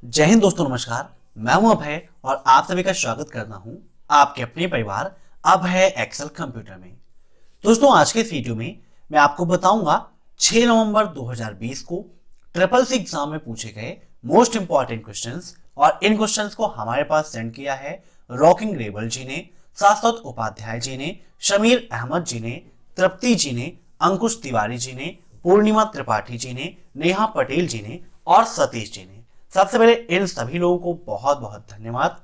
जय हिंद दोस्तों, नमस्कार। मैं हूं अभय और आप सभी का स्वागत करता हूं आपके अपने परिवार अभय एक्सेल कंप्यूटर में। दोस्तों, आज के इस वीडियो में मैं आपको बताऊंगा 6 नवंबर 2020 को ट्रिपल सी एग्जाम में पूछे गए मोस्ट इंपॉर्टेंट क्वेश्चंस। और इन क्वेश्चंस को हमारे पास सेंड किया है रॉकिंग रेबल जी ने, शाश्वत उपाध्याय जी ने, शमीर अहमद जी ने, तृप्ति जी ने, अंकुश तिवारी जी ने, पूर्णिमा त्रिपाठी जी ने, नेहा पटेल जी ने और सतीश जी ने। सबसे पहले इन सभी लोगों को बहुत बहुत धन्यवाद।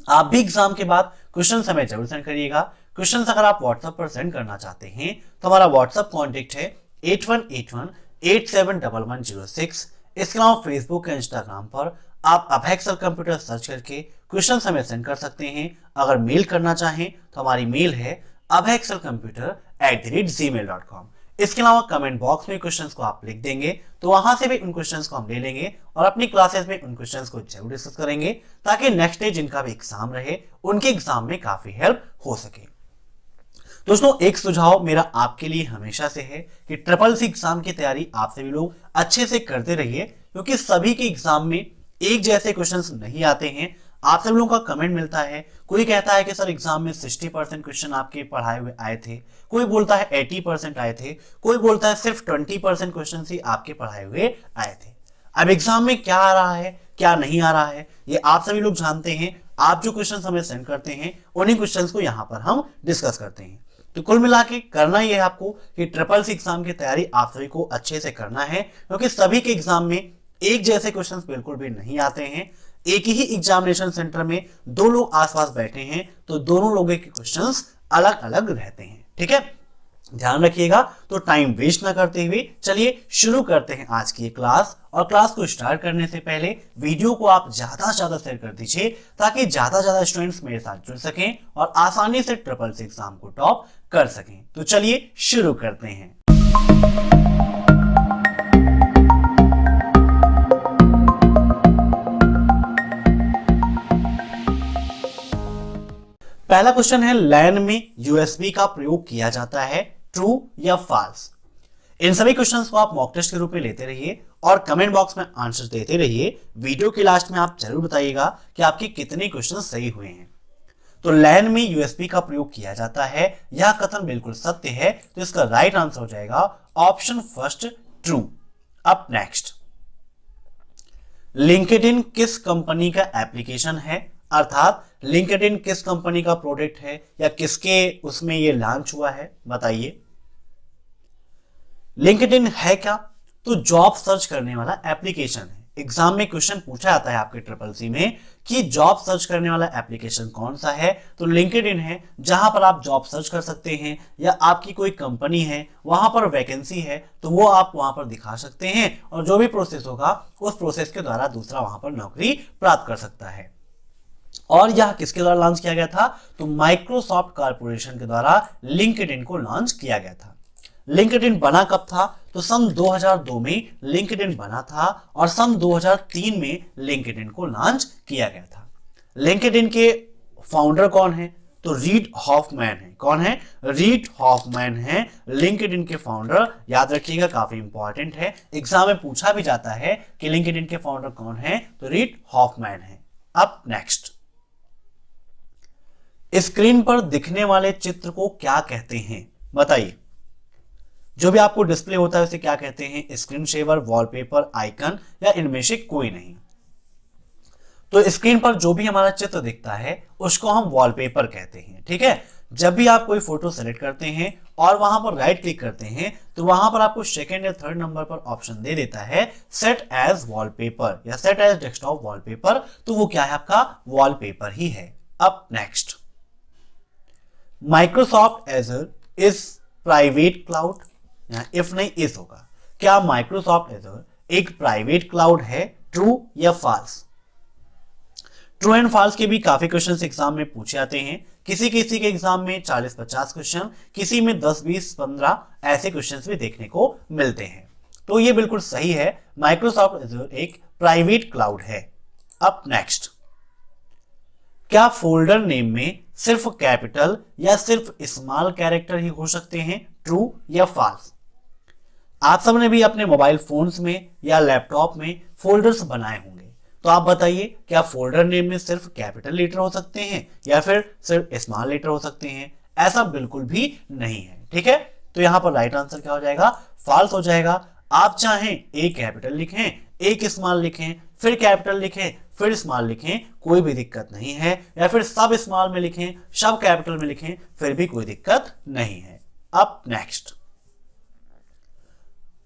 आप भी एग्जाम के बाद क्वेश्चन हमें जरूर सेंड करिएगा। क्वेश्चन अगर आप व्हाट्सएप पर सेंड करना चाहते हैं तो हमारा व्हाट्सएप कॉन्टेक्ट है 8181871106। इसके अलावा फेसबुक या इंस्टाग्राम पर आप अभय एक्सेल कंप्यूटर सर्च करके क्वेश्चन हमें सेंड कर सकते हैं। अगर मेल करना चाहें तो हमारी मेल है abhayexcelcomputer@gmail.com। इसके अलावा कमेंट बॉक्स में क्वेश्चंस को आप लिख देंगे तो वहां से भी उन क्वेश्चंस को हम ले लेंगे और अपनी क्लासेस में उन क्वेश्चंस को जरूर डिस्कस करेंगे, ताकि नेक्स्ट डे जिनका भी एग्जाम रहे उनके एग्जाम में काफी हेल्प हो सके। दोस्तों, एक सुझाव मेरा आपके लिए हमेशा से है कि ट्रिपल सी एग्जाम की तैयारी आप सभी लोग अच्छे से करते रहिए, क्योंकि सभी के एग्जाम में एक जैसे क्वेश्चंस नहीं आते हैं। आप सभी लोगों का कमेंट मिलता है, कोई कहता है कि सर एग्जाम में 60% क्वेश्चन आपके पढ़ाए हुए आए थे, कोई बोलता है 80% आए थे, कोई बोलता है सिर्फ 20% क्वेश्चन ही आपके पढ़ाए हुए आए थे। अब एग्जाम में क्या आ रहा है क्या नहीं आ रहा है ये आप सभी लोग जानते हैं। आप जो क्वेश्चन हमें सेंड करते हैं उन्हीं क्वेश्चन को यहाँ पर हम डिस्कस करते हैं। तो कुल मिला के करना यह है आपको कि ट्रिपल सी एग्जाम की तैयारी आप सभी को अच्छे से करना है, क्योंकि सभी के एग्जाम में एक जैसे क्वेश्चंस बिल्कुल भी नहीं आते हैं। एक ही एग्जामिनेशन सेंटर में दो लोग आसपास बैठे हैं तो दोनों लोगों के क्वेश्चंस अलग अलग रहते हैं। ठीक है, ध्यान रखिएगा। तो टाइम वेस्ट ना करते हुए चलिए शुरू करते हैं आज की क्लास। और क्लास को स्टार्ट करने से पहले वीडियो को आप ज्यादा से ज्यादा शेयर कर दीजिए, ताकि ज्यादा से ज्यादा स्टूडेंट्स मेरे साथ जुड़ सकें और आसानी से ट्रिपल सी एग्जाम को टॉप कर सकें। तो चलिए शुरू करते हैं। पहला क्वेश्चन है, लैन में यूएसबी का प्रयोग किया जाता है, ट्रू या फॉल्स। इन सभी क्वेश्चंस को आप मॉक टेस्ट के रूप में लेते रहिए और कमेंट बॉक्स में आंसर देते रहिए। वीडियो के लास्ट में आप जरूर बताइएगा कि आपके कितने क्वेश्चन सही हुए हैं। तो लैन में यूएसबी का प्रयोग किया जाता है, यह कथन बिल्कुल सत्य है, तो इसका राइट आंसर हो जाएगा ऑप्शन फर्स्ट, ट्रू। अब नेक्स्ट, लिंक्डइन किस कंपनी का एप्लीकेशन है, अर्थात लिंक्डइन किस कंपनी का प्रोडक्ट है या किसके उसमें ये लॉन्च हुआ है, बताइए। लिंक्डइन है क्या? तो जॉब सर्च करने वाला एप्लीकेशन है। एग्जाम में क्वेश्चन पूछा जाता है आपके ट्रिपल सी में कि जॉब सर्च करने वाला एप्लीकेशन कौन सा है, तो लिंक्डइन है, जहां पर आप जॉब सर्च कर सकते हैं या आपकी कोई कंपनी है वहां पर वैकेंसी है तो वो आप वहां पर दिखा सकते हैं और जो भी प्रोसेस होगा उस प्रोसेस के द्वारा दूसरा वहां पर नौकरी प्राप्त कर सकता है। और यह किसके द्वारा लॉन्च किया गया था? तो माइक्रोसॉफ्ट कॉर्पोरेशन के द्वारा लिंक्डइन को लॉन्च किया गया था। लिंक्डइन बना कब था? तो सन 2002 में लिंक्डइन बना था और सन 2003 में लिंक्डइन को लॉन्च किया गया था। लिंक्डइन के फाउंडर कौन है? तो रीड हॉफमैन है। कौन है? रीड हॉफमैन है लिंक्डइन के फाउंडर। याद रखिएगा, काफी इंपॉर्टेंट है, एग्जाम में पूछा भी जाता है कि लिंक्डइन के फाउंडर कौन है, तो रीड हॉफमैन है। अब नेक्स्ट, स्क्रीन पर दिखने वाले चित्र को क्या कहते हैं, बताइए। जो भी आपको डिस्प्ले होता है उसे क्या कहते हैं? स्क्रीन शेवर, वॉलपेपर, आइकन या इनमें से कोई नहीं। तो स्क्रीन पर जो भी हमारा चित्र दिखता है उसको हम वॉलपेपर कहते हैं। ठीक है, जब भी आप कोई फोटो सेलेक्ट करते हैं और वहां पर राइट क्लिक करते हैं तो वहां पर आपको सेकंड या थर्ड नंबर पर ऑप्शन दे देता है सेट एज वॉलपेपर या सेट एज डेस्कटॉप वॉलपेपर, तो वो क्या है? आपका वॉलपेपर ही है। अब next, Microsoft Azure is private cloud, if नहीं इज होगा। क्या माइक्रोसॉफ्ट एजर एक प्राइवेट क्लाउड है, ट्रू या फॉल्स? ट्रू एंड फॉल्स के भी काफी क्वेश्चन एग्जाम में पूछे जाते हैं। किसी किसी के एग्जाम में 40-50 क्वेश्चन, किसी में 10-20-15 ऐसे क्वेश्चंस भी देखने को मिलते हैं। तो ये बिल्कुल सही है, माइक्रोसॉफ्ट एजर एक प्राइवेट क्लाउड है। अब नेक्स्ट, क्या फोल्डर नेम में सिर्फ कैपिटल या सिर्फ स्मॉल कैरेक्टर ही हो सकते हैं, ट्रू या फॉल्स? आप सबने भी अपने मोबाइल फोन्स में या लैपटॉप में फोल्डर्स बनाए होंगे। तो आप बताइए क्या फोल्डर नेम में सिर्फ कैपिटल लेटर हो सकते हैं या फिर सिर्फ स्मॉल लेटर हो सकते हैं? ऐसा बिल्कुल भी नहीं है, ठीक है। तो यहां पर राइट आंसर क्या हो जाएगा? फॉल्स हो जाएगा। आप चाहें एक कैपिटल लिखें, एक स्मॉल लिखें, फिर कैपिटल लिखें, फिर स्मॉल लिखें, कोई भी दिक्कत नहीं है, या फिर सब स्मॉल में लिखें, सब कैपिटल में लिखें, फिर भी कोई दिक्कत नहीं है। अब नेक्स्ट,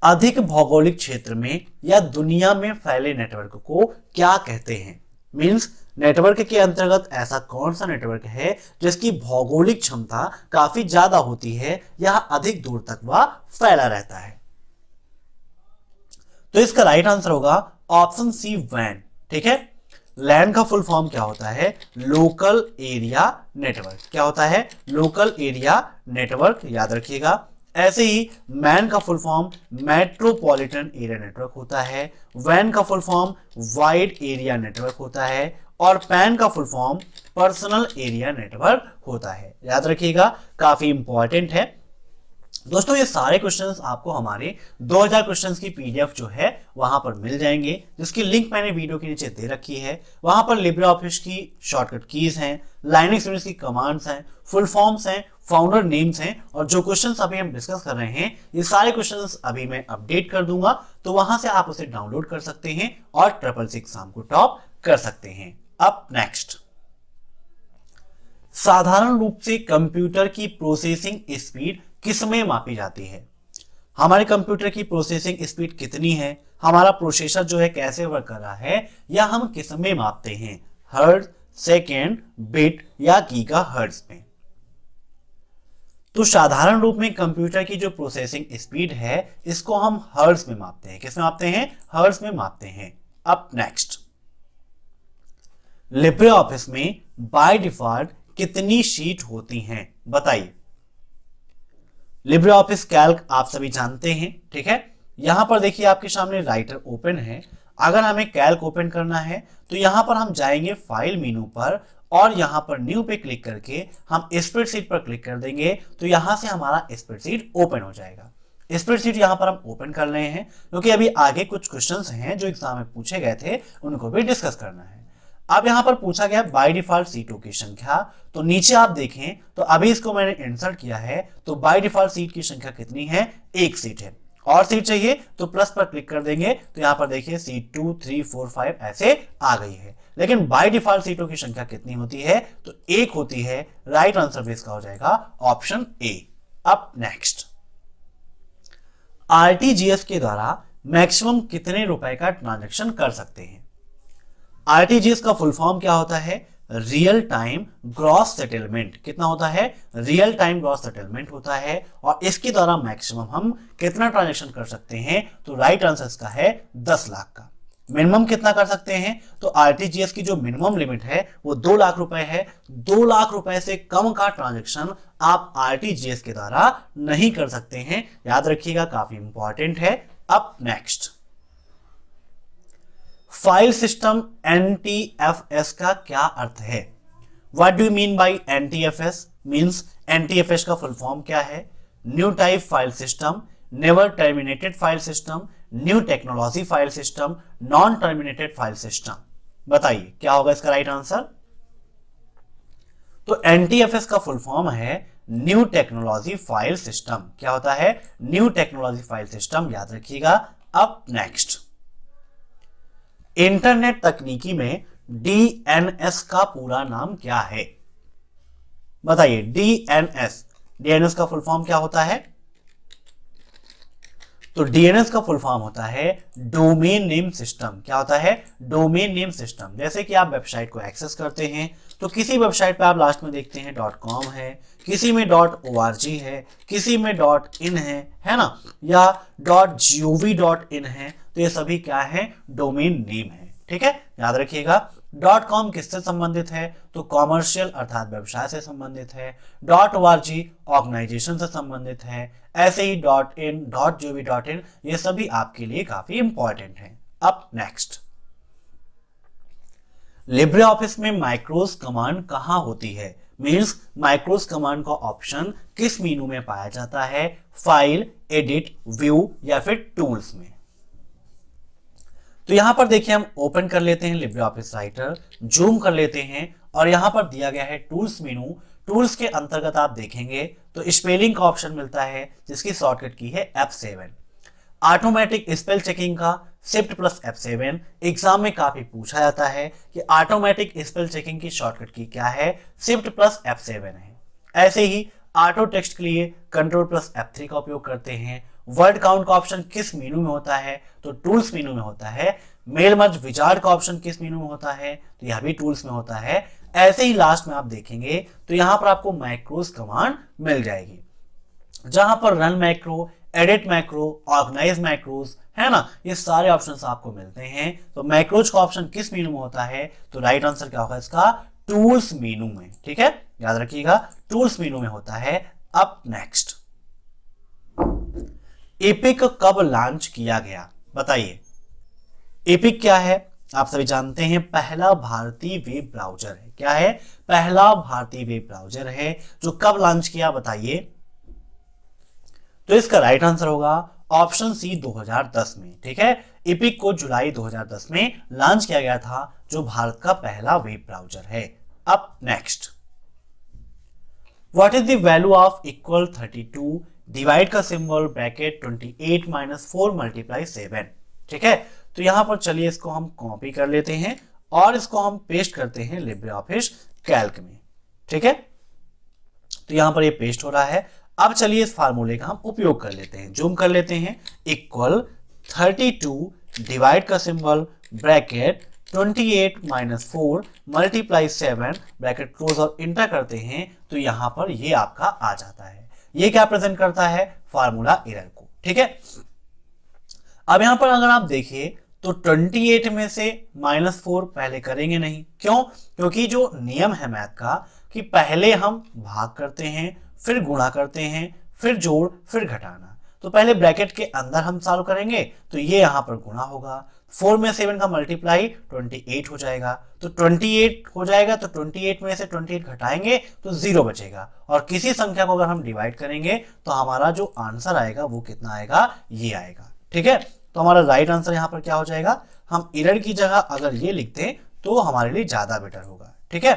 अधिक भौगोलिक क्षेत्र में या दुनिया में फैले नेटवर्क को क्या कहते हैं? मींस नेटवर्क के अंतर्गत ऐसा कौन सा नेटवर्क है जिसकी भौगोलिक क्षमता काफी ज्यादा होती है या अधिक दूर तक वह फैला रहता है? तो इसका राइट आंसर होगा ऑप्शन सी, वैन। ठीक है, लैन का फुल फॉर्म क्या होता है? Local area network. क्या होता है? लोकल एरिया नेटवर्क, याद रखिएगा। ऐसे ही मैन का full form metropolitan area network होता है, वैन का full form wide area network होता है, और पैन का full form personal area network होता है। याद रखिएगा, काफी इंपॉर्टेंट है दोस्तों। ये सारे क्वेश्चंस आपको हमारे 2000 क्वेश्चंस की पीडीएफ जो है वहां पर मिल जाएंगे, जिसकी लिंक मैंने वीडियो के नीचे दे रखी है। वहां पर लिब्रे ऑफिस की शॉर्टकट कीज हैं, लाइनेक्स यूनिक्स की कमांड्स हैं, फुल फॉर्म्स हैं, फाउंडर नेम्स हैं, और जो क्वेश्चंस अभी हम डिस्कस कर रहे हैं ये सारे क्वेश्चंस अभी मैं अपडेट कर दूंगा, तो वहां से आप उसे डाउनलोड कर सकते हैं और ट्रिपल एग्जाम को टॉप कर सकते हैं। अब नेक्स्ट, साधारण रूप से कंप्यूटर की प्रोसेसिंग स्पीड किसमें मापी जाती है? हमारे कंप्यूटर की प्रोसेसिंग स्पीड कितनी है, हमारा प्रोसेसर जो है कैसे वर्क कर रहा है, या हम किसमें मापते हैं? हर्ट्ज, सेकेंड, बिट या गीगाहर्ट्ज में? तो साधारण रूप में कंप्यूटर की जो प्रोसेसिंग स्पीड है इसको हम हर्ट्ज में मापते हैं। किस में मापते हैं? हर्ट्ज में मापते हैं। अब नेक्स्ट, लिब्रे ऑफिस में बाय डिफॉल्ट कितनी शीट होती हैं? बताइए। लिब्रे ऑफिस कैल्क आप सभी जानते हैं, ठीक है। यहां पर देखिए आपके सामने राइटर ओपन है। अगर हमें कैल्क ओपन करना है तो यहां पर हम जाएंगे फाइल मेनू पर, और यहां पर न्यू पे क्लिक करके हम स्प्रेडशीट पर क्लिक कर देंगे, तो यहां से हमारा स्प्रेडशीट ओपन हो जाएगा। स्प्रेडशीट यहां पर हम ओपन कर रहे हैं क्योंकि अभी आगे कुछ क्वेश्चंस हैं जो एग्जाम में पूछे गए थे, उनको भी डिस्कस करना है। अब यहां पर पूछा गया बाय डिफॉल्ट सीटों की संख्या, तो नीचे आप देखें तो अभी इसको मैंने इंसर्ट किया है, तो बाय डिफॉल्ट सीट की संख्या कितनी है? एक सीट है। और सीट चाहिए तो प्लस पर क्लिक कर देंगे, तो यहां पर देखिए सीट 2, 3, 4, 5 ऐसे आ गई है। लेकिन बाय डिफॉल्ट सीटों की संख्या कितनी होती है? तो एक होती है। राइट आंसर भी इसका हो जाएगा ऑप्शन ए। अब नेक्स्ट, आरटीजीएस के द्वारा मैक्सिमम कितने रुपए का ट्रांजैक्शन कर सकते हैं? आरटीजीएस का फुल फॉर्म क्या होता है? Real time gross settlement. कितना होता है? रियल टाइम ग्रॉस सेटलमेंट होता है। और इसके द्वारा मैक्सिमम हम कितना ट्रांजैक्शन कर सकते हैं? तो राइट आंसर इसका है 10 लाख का। मिनिमम कितना कर सकते हैं? तो आरटीजीएस की जो मिनिमम लिमिट है वो 2 लाख रुपए है। 2 लाख रुपए से कम का ट्रांजैक्शन आप आरटीजीएस के द्वारा नहीं कर सकते हैं। याद रखिएगा, काफी इंपॉर्टेंट है। अब नेक्स्ट, फाइल सिस्टम एनटीएफएस का क्या अर्थ है? What do you mean by NTFS? Means NTFS का फुल फॉर्म क्या है? New type file system, never terminated file system, new technology file system, non terminated file system. बताइए क्या होगा इसका राइट आंसर? तो एनटीएफएस का फुल फॉर्म है न्यू टेक्नोलॉजी फाइल सिस्टम। क्या होता है? न्यू टेक्नोलॉजी फाइल सिस्टम, याद रखिएगा। अब नेक्स्ट, इंटरनेट तकनीकी में डीएनएस का पूरा नाम क्या है? बताइए। डीएनएस का फुल फॉर्म क्या होता है? तो डीएनएस का फुल फॉर्म होता है डोमेन नेम सिस्टम। क्या होता है? Domain name system. जैसे कि आप वेबसाइट को एक्सेस करते हैं तो किसी वेबसाइट पे आप लास्ट में देखते हैं .com है, किसी में .org है, किसी में .in है ना, या .gov.in है, तो ये सभी क्या है? डोमेन नेम है। ठीक है, याद रखिएगा। .com किससे संबंधित है? तो कॉमर्शियल अर्थात व्यवसाय से संबंधित है। .org ऑर्गेनाइजेशन से संबंधित है। ऐसे ही .in, .gov.in ये सभी आपके लिए काफी इंपॉर्टेंट है। अब नेक्स्ट, लिब्रे ऑफिस में माइक्रोस कमांड कहां होती है? मींस माइक्रोस कमांड का ऑप्शन किस मेनू में पाया जाता है? फाइल, एडिट, व्यू या फिर टूल्स में? तो यहाँ पर देखिए हम ओपन कर लेते हैं लिब्रे ऑफिस राइटर, जूम कर लेते हैं और यहाँ पर दिया गया है टूल्स मेनू। टूल्स के अंतर्गत आप देखेंगे तो स्पेलिंग का ऑप्शन मिलता है जिसकी शॉर्टकट की है F7। ऑटोमेटिक स्पेल चेकिंग का Shift+F7 एग्जाम में काफी पूछा जाता है कि ऑटोमेटिक स्पेल चेकिंग की शॉर्टकट की क्या है, Shift+F7 है। ऐसे ही ऑटो टेक्स्ट के लिए Ctrl+F3 का उपयोग करते हैं। वर्ड काउंट का ऑप्शन किस मेनू में होता है, तो टूल्स मेनू में होता है। मेल मर्ज विजार्ड का ऑप्शन किस मेनू में होता है, तो यह भी टूल्स में होता है। ऐसे ही लास्ट में आप देखेंगे तो यहाँ पर आपको मैक्रोस कमांड मिल जाएगी, जहां पर run macro, edit macro, organize macros है ना, ये सारे ऑप्शंस आपको मिलते हैं। तो मैक्रोज का ऑप्शन किस मेनू में होता है, तो राइट आंसर क्या होगा इसका, टूल्स मेनू में। ठीक है, याद रखिएगा टूल्स मेनू में होता है। अब नेक्स्ट, एपिक कब लॉन्च किया गया, बताइए। एपिक क्या है, आप सभी जानते हैं पहला भारतीय वेब ब्राउज़र है। क्या है, पहला भारतीय वेब ब्राउज़र है जो कब लॉन्च किया, बताइए। तो इसका राइट आंसर होगा ऑप्शन सी 2010 में। ठीक है, एपिक को जुलाई 2010 में लॉन्च किया गया था, जो भारत का पहला वेब ब्राउज़र है। अब next, what is the value of equal 32 divide का सिंबल ब्रैकेट 28 - 4 × 7। ठीक है, तो यहां पर चलिए इसको हम कॉपी कर लेते हैं और इसको हम पेस्ट करते हैं लिब्रे ऑफिस कैल्क में। ठीक है, तो यहां पर ये पेस्ट हो रहा है। अब चलिए इस फार्मूले का हम उपयोग कर लेते हैं, जूम कर लेते हैं। इक्वल 32 डिवाइड का सिंबल ब्रैकेट 28 - 4 × 7 ब्रैकेट क्लोज और इंटर करते हैं, तो यहां पर ये आपका आ जाता है। ये क्या प्रेजेंट करता है, फार्मूला एरर को। ठीक है, अब यहां पर अगर आप देखिए तो 28 में से -4 पहले करेंगे नहीं, क्यों, क्योंकि जो नियम है मैथ का कि पहले हम भाग करते हैं, फिर गुणा करते हैं, फिर जोड़, फिर घटाना। तो पहले ब्रैकेट के अंदर हम सॉल्व करेंगे तो ये यहां पर गुणा होगा, 4 में 7 का मल्टीप्लाई 28 हो जाएगा, तो 28 हो जाएगा। तो 28 में से 28 घटाएंगे तो 0 बचेगा, और किसी संख्या को अगर हम डिवाइड करेंगे तो हमारा जो आंसर आएगा वो कितना आएगा, ये आएगा। ठीक है, तो हमारा राइट आंसर यहां पर क्या हो जाएगा, हम एरर की जगह अगर ये लिखते तो हमारे लिए ज्यादा बेटर होगा। ठीक है,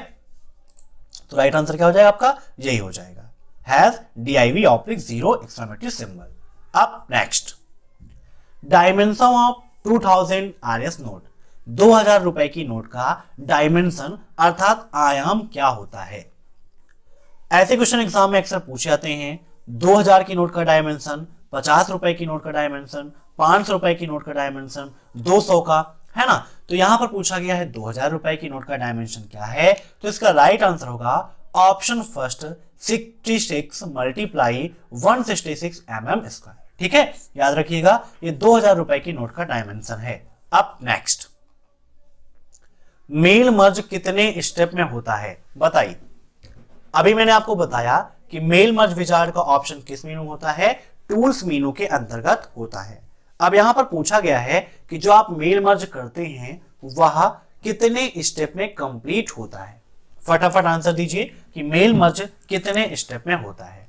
तो राइट आंसर क्या हो जाएगा आपका, यही हो जाएगा, हैज div/0! अब next, dimension of 2000 RS note, 2000 रुपए की नोट का डायमेंशन अर्थात आयाम क्या होता है। ऐसे क्वेश्चन एग्जाम में अक्सर पूछे जाते हैं। 2000 की नोट का डायमेंशन, 50 रुपए की नोट का डायमेंशन, 500 रुपए की नोट का डायमेंशन, 200 का, है ना। तो यहां पर पूछा गया है 2000 रुपए की नोट का डायमेंशन क्या है, तो इसका राइट आंसर होगा ऑप्शन फर्स्ट 66 × 166 mm²। ठीक है, याद रखिएगा ये 2000 रुपए की नोट का डायमेंशन है। अब नेक्स्ट, मेल मर्ज कितने स्टेप में होता है, बताइए। अभी मैंने आपको बताया कि मेल मर्ज विजार्ड का ऑप्शन किस मेनू होता है, टूल्स मेनू के अंतर्गत होता है। अब यहां पर पूछा गया है कि जो आप मेल मर्ज करते हैं वह कितने स्टेप में कंप्लीट होता है। फटाफट आंसर दीजिए कि मेल मर्ज कितने स्टेप में होता है।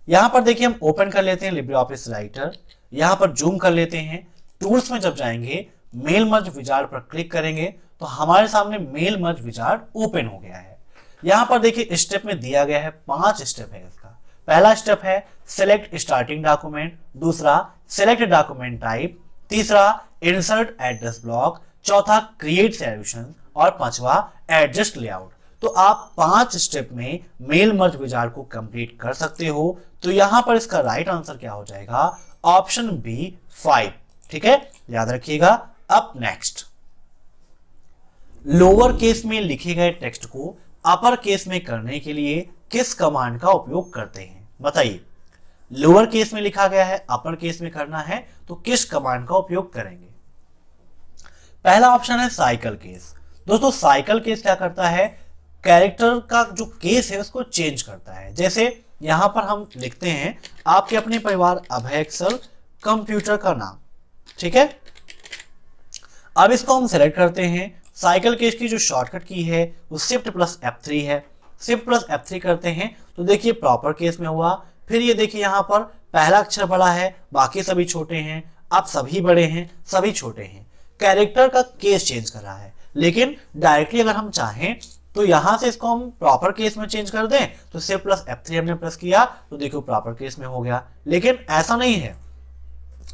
यहां पर देखिए हम ओपन कर लेते हैं लिब्रे ऑफिस राइटर, यहां पर जूम कर लेते हैं। टूल्स में जब जाएंगे, मेल मर्ज विजार्ड पर क्लिक करेंगे तो हमारे सामने मेल मर्ज विजार्ड ओपन हो गया है। यहां पर देखिए स्टेप में दिया गया है 5 स्टेप है इसका। पहला स्टेप है सिलेक्ट स्टार्टिंग डॉक्यूमेंट, दूसरा सिलेक्ट डॉक्यूमेंट टाइप, तीसरा इंसर्ट एड्रेस ब्लॉक, चौथा क्रिएट सॉल्यूशन और पांचवा एडजस्ट लेआउट। तो आप 5 स्टेप में मेल मर्ज विजार्ड को कंप्लीट कर सकते हो। तो यहां पर इसका राइट आंसर क्या हो जाएगा, ऑप्शन बी 5। ठीक है, याद रखिएगा। अब नेक्स्ट, लोअर केस में लिखे गए टेक्स्ट को अपर केस में करने के लिए किस कमांड का उपयोग करते हैं, बताइए। लोअर केस में लिखा गया है, अपर केस में करना है, तो किस कमांड का उपयोग करेंगे। पहला ऑप्शन है साइकिल केस। दोस्तों साइकिल केस क्या करता है, कैरेक्टर का जो केस है उसको चेंज करता है। जैसे यहां पर हम लिखते हैं आपके अपने परिवार अभय एक्सेल कंप्यूटर का नाम। ठीक है, अब इसको हम सेलेक्ट करते हैं। साइकिल केस की जो शॉर्टकट की है वो Shift+F3 है। Shift+F3 करते हैं तो देखिए प्रॉपर केस में हुआ। फिर ये देखिए यहाँ पर पहला अक्षर बड़ा है, बाकी सभी छोटे हैं, अब सभी बड़े हैं, सभी छोटे हैं। कैरेक्टर का केस चेंज कर रहा है। लेकिन डायरेक्टली अगर हम चाहें तो यहां से इसको हम प्रॉपर केस में चेंज कर दें, तो शिफ्ट प्लस F3 हमने प्रेस किया तो देखो प्रॉपर केस में हो गया। लेकिन ऐसा नहीं है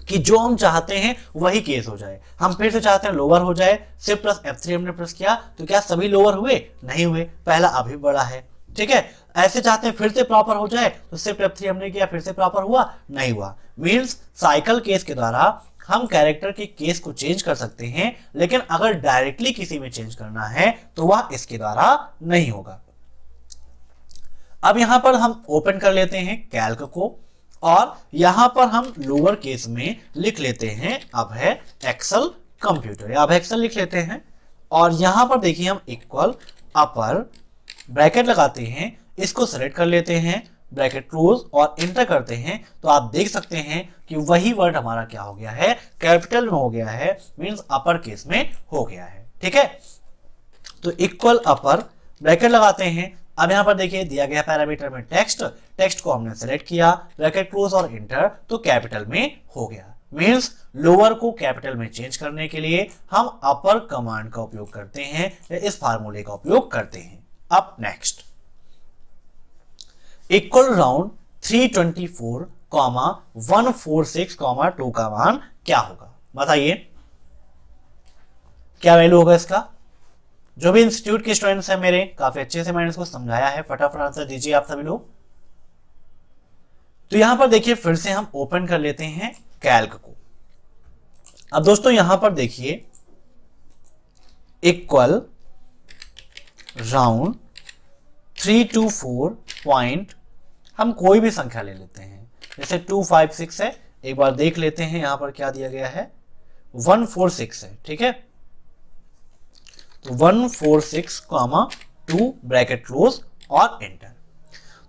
कि जो हम चाहते हैं वही केस हो जाए। हम फिर से चाहते हैं लोअर हो जाए, शिफ्ट प्लस F3 हमने प्रेस किया तो क्या सभी लोअर हुए? नहीं हुए, पहला अभी बड़ा है। ठीक है, ऐसे चाहते हैं फिर से प्रॉपर हो जाए तो शिफ्ट F3 हमने किया, फिर से प्रॉपर हुआ? नहीं हुआ। मींस साइकिल केस के द्वारा हम कैरेक्टर के केस को चेंज कर सकते हैं, लेकिन अगर डायरेक्टली किसी में चेंज करना है तो वह इसके द्वारा नहीं होगा। अब यहां पर हम ओपन कर लेते हैं कैल्क को और यहां पर हम लोअर केस में लिख लेते हैं अब है एक्सेल कंप्यूटर, या अब एक्सेल लिख लेते हैं। और यहां पर देखिए हम इक्वल अपर ब्रैकेट लगाते हैं, इसको सेलेक्ट कर लेते हैं, ब्रैकेट क्लोज और इंटर करते हैं, तो आप देख सकते हैं कि वही वर्ड हमारा क्या हो गया है, कैपिटल में हो गया है, मींस अपर केस में हो गया है। ठीक है, तो इक्वल अपर ब्रैकेट लगाते हैं। अब यहां पर देखिए दिया गया पैरामीटर में टेक्स्ट को हमने सेलेक्ट किया, ब्रैकेट क्लोज और इंटर, तो कैपिटल में हो गया। मींस लोअर को कैपिटल में चेंज करने के लिए हम अपर कमांड का उपयोग करते हैं या इस फार्मूले का उपयोग करते हैं। अब नेक्स्ट, इक्वल राउंड 324, 146, 2 का मान क्या होगा? बताइए क्या वैल्यू होगा इसका? जो भी इंस्टीट्यूट के स्टूडेंट्स हैं मेरे, काफी अच्छे से मैंने इसको समझाया है, फटाफट आंसर दीजिए आप सभी लोग। तो यहां पर देखिए फिर से हम ओपन कर लेते हैं कैल्क को। अब दोस्तों यहां पर देखिए इक्वल राउंड 324 पॉइंट, हम कोई भी संख्या ले लेते हैं, जैसे 256 है, एक बार देख लेते हैं यहां पर क्या दिया गया है, 146 है। ठीक है, तो 146, 2 ब्रैकेट क्लोज और एंटर।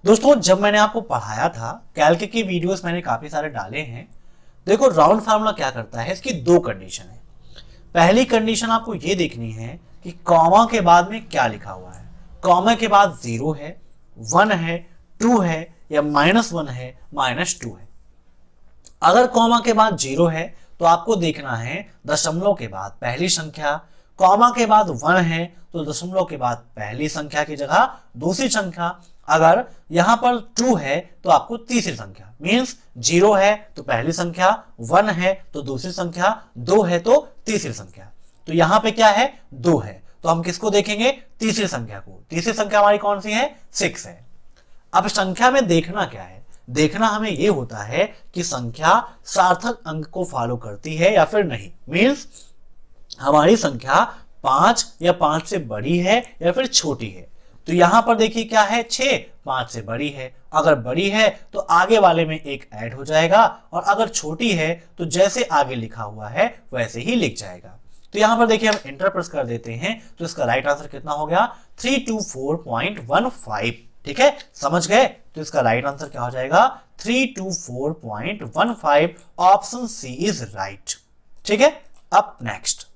दोस्तों जब मैंने आपको पढ़ाया था, कैल्क की वीडियोस मैंने काफी सारे डाले हैं। देखो राउंड फार्मूला क्या करता है, इसकी दो कंडीशन है। पहली कंडीशन आपको ये देखनी है कि कॉमा के बाद में क्या लिखा हुआ है। कॉमा के बाद 0 है, 1 है, 2 है, या -1 है, -2 है। अगर कॉमा के बाद 0 है तो आपको देखना है दशमलव के बाद पहली संख्या, कॉमा के बाद 1 है तो दशमलव के बाद पहली संख्या की जगह दूसरी संख्या, अगर यहां पर 2 है तो आपको तीसरी संख्या, मींस 0 है तो पहली संख्या, 1 है तो दूसरी संख्या, 2 है तो तीसरी संख्या। तो यहां पे क्या है, 2 है, तो हम किसको देखेंगे, तीसरी संख्या को। तीसरी संख्या हमारी कौन सी है, 6 है। अब संख्या में देखना क्या है, देखना हमें यह होता है कि संख्या सार्थक अंक को फॉलो करती है या फिर नहीं। मींस हमारी संख्या 5 या 5 से बड़ी है या फिर छोटी है। तो यहां पर देखिए क्या है, 6 5 से बड़ी है। अगर बड़ी है तो आगे वाले में एक ऐड हो जाएगा, और अगर छोटी है तो जैसे आगे लिखा हुआ है वैसे ही लिख जाएगा। तो यहां पर देखिए हम इंटर प्रेस कर देते हैं, तो इसका राइट आंसर कितना हो गया, 324.15। ठीक है, समझ गए? तो इसका राइट आंसर क्या हो जाएगा, 324.15। Option C is right. ठीक है, अब नेक्स्ट,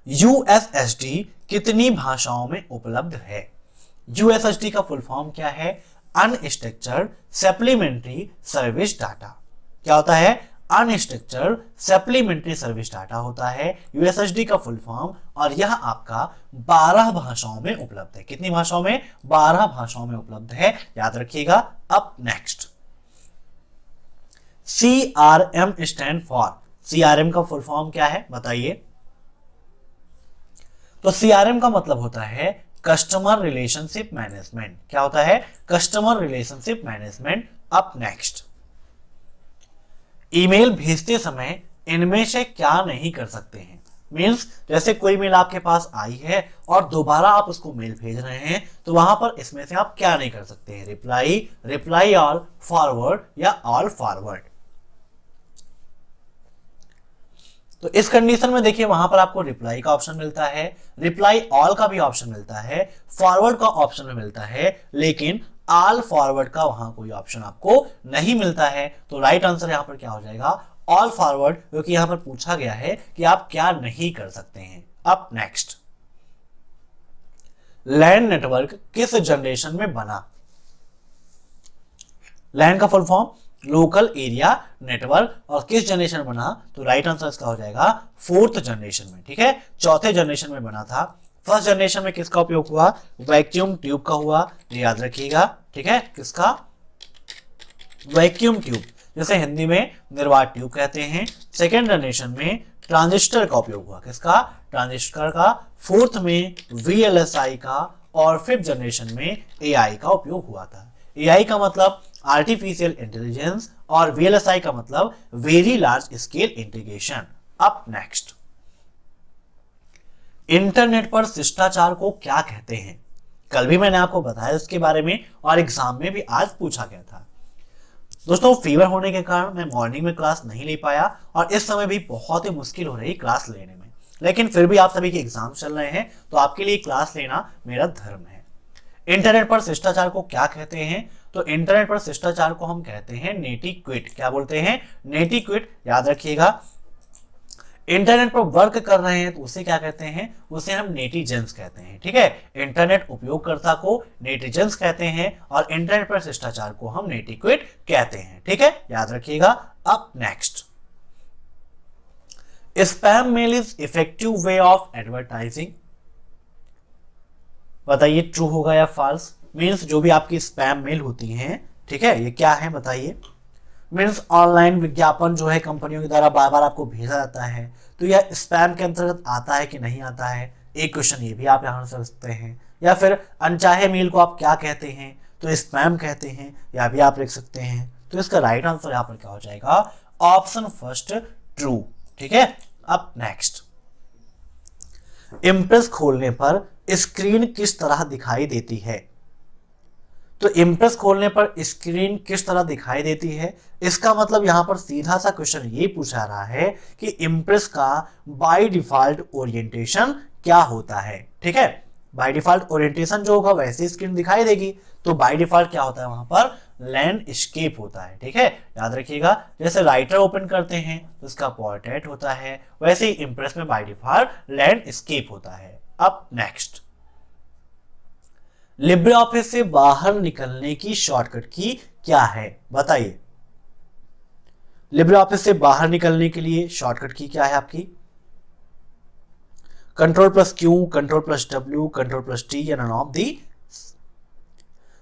यूएसएसडी कितनी भाषाओं में उपलब्ध है? यूएसएसडी का फुल फॉर्म क्या है, अनस्ट्रक्चर्ड सप्लीमेंट्री सर्विस डाटा। क्या होता है, अनस्ट्रक्चर्ड सप्लीमेंट्री सर्विस डाटा होता है यूएसएसडी का फुल फॉर्म, और यह आपका 12 भाषाओं में उपलब्ध है। कितनी भाषाओं में, 12 भाषाओं में उपलब्ध है, याद रखिएगा। अब next, CRM stand for, CRM का फुल फॉर्म क्या है बताइए? तो सीआरएम का मतलब होता है कस्टमर रिलेशनशिप मैनेजमेंट। क्या होता है, कस्टमर रिलेशनशिप मैनेजमेंट। अब नेक्स्ट, ईमेल भेजते समय इनमें से क्या नहीं कर सकते हैं? मींस जैसे कोई मेल आपके पास आई है और दोबारा आप उसको मेल भेज रहे हैं, तो वहां पर इसमें से आप क्या नहीं कर सकते हैं, रिप्लाई, रिप्लाई ऑल, फॉरवर्ड या ऑल फॉरवर्ड। तो इस कंडीशन में देखिए वहां पर आपको रिप्लाई का ऑप्शन मिलता है, रिप्लाई ऑल का भी ऑप्शन मिलता है, फॉरवर्ड का ऑप्शन भी मिलता है, लेकिन ऑल फॉरवर्ड का वहां कोई ऑप्शन आपको नहीं मिलता है। तो राइट आंसर यहां पर क्या हो जाएगा, ऑल फॉरवर्ड, क्योंकि यहां पर पूछा गया है कि आप क्या नहीं कर सकते हैं। अब नेक्स्ट, लैन नेटवर्क किस जनरेशन में बना? लैन का full form local area network. और किस जनरेशन में बना, तो राइट आंसर इसका हो जाएगा फोर्थ जनरेशन में, ठीक है, चौथे जनरेशन में बना था। फर्स्ट जनरेशन में किसका उपयोग हुआ, वैक्यूम ट्यूब का हुआ, याद रखिएगा, ठीक है, किसका, वैक्यूम ट्यूब, जैसे हिंदी में निर्वात ट्यूब कहते हैं। सेकेंड जनरेशन में ट्रांजिस्टर का उपयोग हुआ, किसका, ट्रांजिस्टर का। फोर्थ में VLSI का, और फिफ्थ जनरेशन में AI का उपयोग हुआ था। AI का मतलब आर्टिफिशियल इंटेलिजेंस और VLSI का मतलब वेरी लार्ज स्केल इंटीग्रेशन। अब नेक्स्ट, इंटरनेट पर शिष्टाचार को क्या कहते हैं। कल भी मैंने आपको बताया इसके बारे में और एग्जाम में भी आज पूछा गया था। दोस्तों फीवर होने के कारण मैं मॉर्निंग में क्लास नहीं ले पाया और इस समय भी बहुत ही मुश्किल हो रही क्लास लेने में, लेकिन फिर भी आप सभी के एग्जाम चल रहे हैं तो आपके लिए क्लास लेना मेरा धर्म है। इंटरनेट पर शिष्टाचार को क्या कहते हैं, तो इंटरनेट पर शिष्टाचार को हम कहते हैं नेटिक्वेट। क्या बोलते हैं, नेटिक्वेट, याद रखिएगा। इंटरनेट पर वर्क कर रहे हैं तो उसे क्या कहते हैं, उसे हम नेटिजन्स कहते हैं, ठीक है। इंटरनेट उपयोगकर्ता को नेटिजन्स कहते हैं और इंटरनेट पर शिष्टाचार को हम नेटिक्वेट कहते हैं, ठीक है, याद रखिएगा। अब next, spam mail is effective way of advertising. बताइए ट्रू होगा या फॉल्स। मीन्स जो भी आपकी स्पैम मेल होती हैं, ठीक है, ये क्या है बताइए। मीन्स ऑनलाइन विज्ञापन जो है कंपनियों के द्वारा बार बार आपको भेजा जाता है, तो यह स्पैम के अंतर्गत आता है कि नहीं आता है। एक क्वेश्चन ये भी आप यहाँ से सकते हैं। या फिर अनचाहे मेल को आप क्या कहते हैं, तो स्पैम कहते हैं, या भी आप लिख सकते हैं। तो इसका राइट आंसर यहाँ पर क्या हो जाएगा, ऑप्शन फर्स्ट ट्रू, ठीक है। अब नेक्स्ट, इम्प्रेस खोलने पर स्क्रीन किस तरह दिखाई देती है। तो इम्प्रेस खोलने पर स्क्रीन किस तरह दिखाई देती है, इसका मतलब यहां पर सीधा सा क्वेश्चन ये पूछा रहा है कि इम्प्रेस का बाय डिफॉल्ट ओरिएंटेशन क्या होता है, ठीक है। बाय डिफॉल्ट ओरिएंटेशन जो होगा वैसे स्क्रीन दिखाई देगी, तो बाय डिफॉल्ट क्या होता है वहां पर, लैंडस्केप होता है, ठीक है, याद रखिएगा। जैसे राइटर ओपन करते हैं तो इसका पोर्ट्रेट होता है, वैसे ही इम्प्रेस में बाय डिफॉल्ट लैंडस्केप होता है। अब नेक्स्ट, लिब्रे ऑफिस से बाहर निकलने की शॉर्टकट की क्या है, बताइए। लिब्रे ऑफिस से बाहर निकलने के लिए शॉर्टकट की क्या है आपकी, Ctrl+Q, Ctrl+W, Ctrl+T या नन ऑफ दी।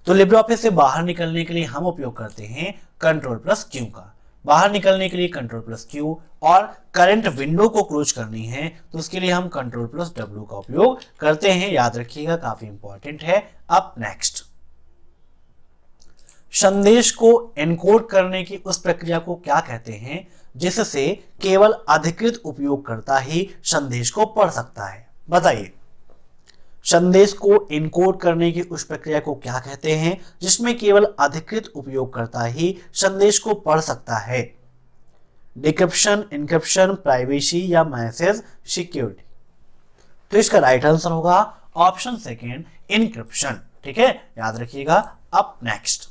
तो लिब्रे ऑफिस से बाहर निकलने के लिए हम उपयोग करते हैं Ctrl+Q का। बाहर निकलने के लिए Ctrl+Q, और करंट विंडो को क्लोज करनी है तो उसके लिए हम Ctrl+W का उपयोग करते हैं, याद रखिएगा, काफी इंपॉर्टेंट है। अब नेक्स्ट, संदेश को एनकोड करने की उस प्रक्रिया को क्या कहते हैं जिससे केवल अधिकृत उपयोगकर्ता ही संदेश को पढ़ सकता है, बताइए। संदेश को एनकोड करने की उस प्रक्रिया को क्या कहते हैं जिसमें केवल अधिकृत उपयोगकर्ता ही संदेश को पढ़ सकता है। डिक्रिप्शन, इनक्रिप्शन, प्राइवेसी या मैसेज सिक्योरिटी। तो इसका राइट आंसर होगा ऑप्शन सेकेंड, इनक्रिप्शन, ठीक है, याद रखिएगा। अब नेक्स्ट,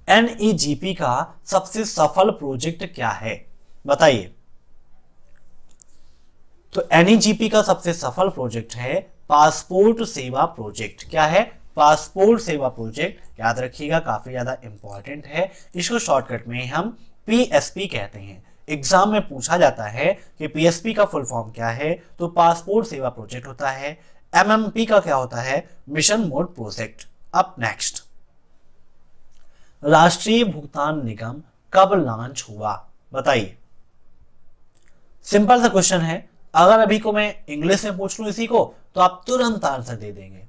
NEGP का सबसे सफल प्रोजेक्ट क्या है, बताइए। तो NEGP का सबसे सफल प्रोजेक्ट है पासपोर्ट सेवा प्रोजेक्ट। क्या है, पासपोर्ट सेवा प्रोजेक्ट, याद रखिएगा, काफी ज्यादा इंपॉर्टेंट है। इसको शॉर्टकट में हम PSP कहते हैं। एग्जाम में पूछा जाता है कि PSP का फुल फॉर्म क्या है, तो पासपोर्ट सेवा प्रोजेक्ट होता है। MMP का क्या होता है, मिशन मोड प्रोजेक्ट। अब नेक्स्ट, राष्ट्रीय भुगतान निगम कब लॉन्च हुआ, बताइए। सिंपल सा क्वेश्चन है, अगर अभी को मैं इंग्लिश में पूछ लूं इसी को तो आप तुरंत आंसर दे देंगे।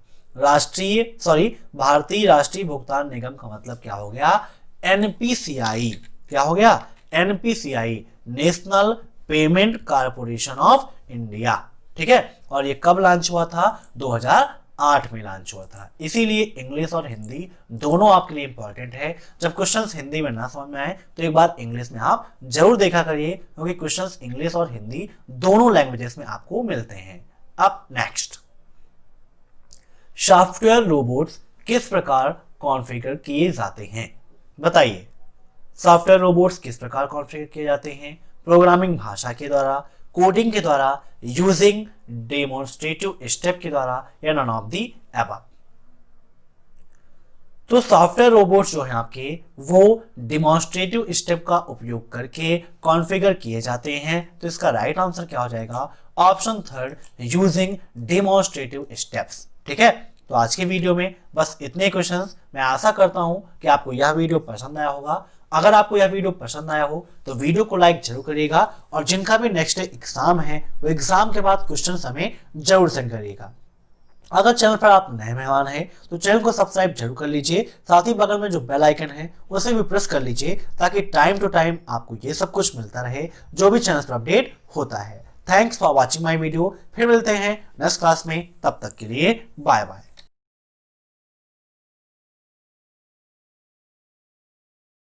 भारतीय राष्ट्रीय भुगतान निगम का मतलब क्या हो गया, NPCI। क्या हो गया, NPCI, national payment corporation of India, ठीक है। और ये कब लॉन्च हुआ था, 2008 में लॉन्च हुआ था। इसीलिए इंग्लिश और हिंदी दोनों आपके लिए इंपॉर्टेंट है। जब क्वेश्चंस हिंदी में ना समझ में आए तो एक बार इंग्लिश में आप जरूर देखा करिए, क्योंकि क्वेश्चंस इंग्लिश और हिंदी दोनों लैंग्वेजेस में आपको मिलते हैं। अब नेक्स्ट, सॉफ्टवेयर रोबोट्स किस प्रकार कॉन्फ़िगर किए जाते हैं, बताइए। सॉफ्टवेयर रोबोट्स किस प्रकार कॉन्फ़िगर किए जाते हैं, प्रोग्रामिंग भाषा के द्वारा, कोडिंग के द्वारा, यूजिंग डेमोन्स्ट्रेटिव स्टेप के द्वारा या नन ऑफ दी अबव। तो सॉफ्टवेयर रोबोट्स जो हैं आपके वो डिमॉन्स्ट्रेटिव स्टेप का उपयोग करके कॉन्फ़िगर किए जाते हैं। तो इसका राइट आंसर क्या हो जाएगा? Option third, using demonstrative steps. ठीक है, तो आज के वीडियो में बस इतने क्वेश्चंस। मैं आशा करता हूं कि आपको यह वीडियो पसंद आया होगा। अगर आपको यह वीडियो पसंद आया हो तो वीडियो को लाइक जरूर करिएगा, और जिनका भी नेक्स्ट एग्जाम है वो एग्जाम के बाद क्वेश्चन हमें जरूर सेंड करिएगा। अगर चैनल पर आप नए मेहमान हैं तो चैनल को सब्सक्राइब जरूर कर लीजिए, साथ ही बगल में जो बेल आइकन है उसे भी प्रेस कर लीजिए, ताकि टाइम टू टाइम आपको ये सब कुछ मिलता रहे जो भी चैनल पर अपडेट होता है। Thanks for watching my video. फिर मिलते हैं नेक्स्ट क्लास में, तब तक के लिए बाय बाय।